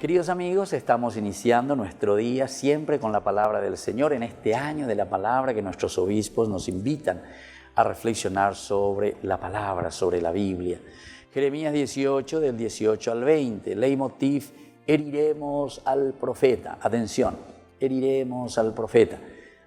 Queridos amigos, estamos iniciando nuestro día siempre con la palabra del Señor en este año de la palabra que nuestros obispos nos invitan a reflexionar sobre la palabra, sobre la Biblia. Jeremías 18, del 18 al 20, leitmotiv, heriremos al profeta. Atención, heriremos al profeta.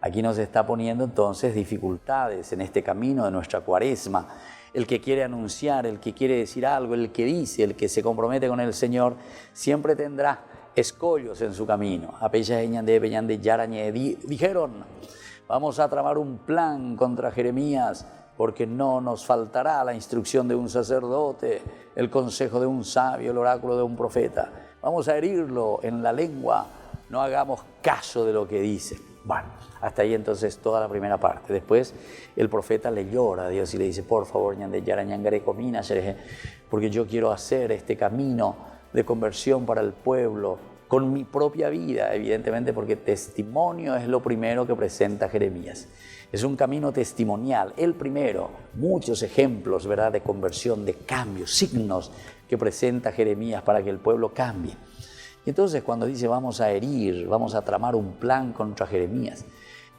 Aquí nos está poniendo entonces dificultades en este camino de nuestra cuaresma. El que quiere anunciar, el que quiere decir algo, el que dice, el que se compromete con el Señor, siempre tendrá escollos en su camino. Dijeron, vamos a tramar un plan contra Jeremías, porque no nos faltará la instrucción de un sacerdote, el consejo de un sabio, el oráculo de un profeta. Vamos a herirlo en la lengua, no hagamos caso de lo que dice. Bueno, hasta ahí entonces toda la primera parte. Después el profeta le llora a Dios y le dice, por favor, porque yo quiero hacer este camino de conversión para el pueblo con mi propia vida, evidentemente, porque testimonio es lo primero que presenta Jeremías. Es un camino testimonial, el primero, muchos ejemplos, ¿verdad?, de conversión, de cambio, signos que presenta Jeremías para que el pueblo cambie. Y entonces cuando dice vamos a herir, vamos a tramar un plan contra Jeremías,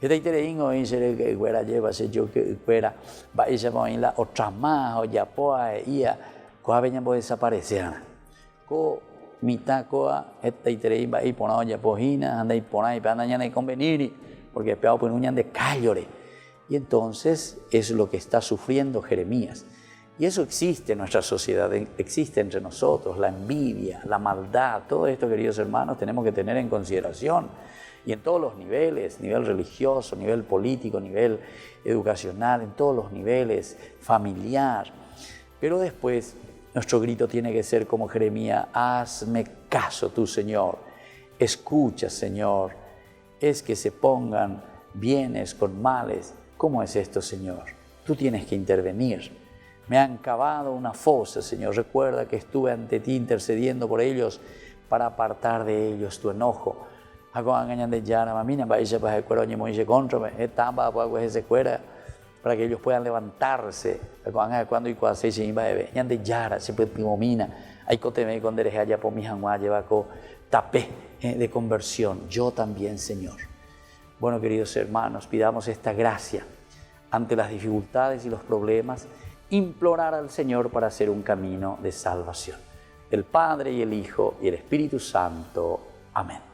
esta iteraingo dice que fuera lleva se yo que fuera va ella va en la otra más o ya poa ia coa veña puede desaparecer co mitad coa esta iterain va y pona ya pojina anda y pona y anda ya no convenir porque esperado pues uñan de callore. Y entonces es lo que está sufriendo Jeremías. Y eso existe en nuestra sociedad, existe entre nosotros, la envidia, la maldad, todo esto, queridos hermanos, tenemos que tener en consideración. Y en todos los niveles, nivel religioso, nivel político, nivel educacional, en todos los niveles, familiar. Pero después, nuestro grito tiene que ser como Jeremías, hazme caso tú, Señor, escucha, Señor, es que se pongan bienes con males. ¿Cómo es esto, Señor? Tú tienes que intervenir. Me han cavado una fosa, Señor. Recuerda que estuve ante ti intercediendo por ellos para apartar de ellos tu enojo. Para que ellos puedan levantarse. Cuando y cuando se de conversión. Yo también, Señor. Bueno, queridos hermanos, pidamos esta gracia ante las dificultades y los problemas, implorar al Señor para hacer un camino de salvación. El Padre y el Hijo y el Espíritu Santo. Amén.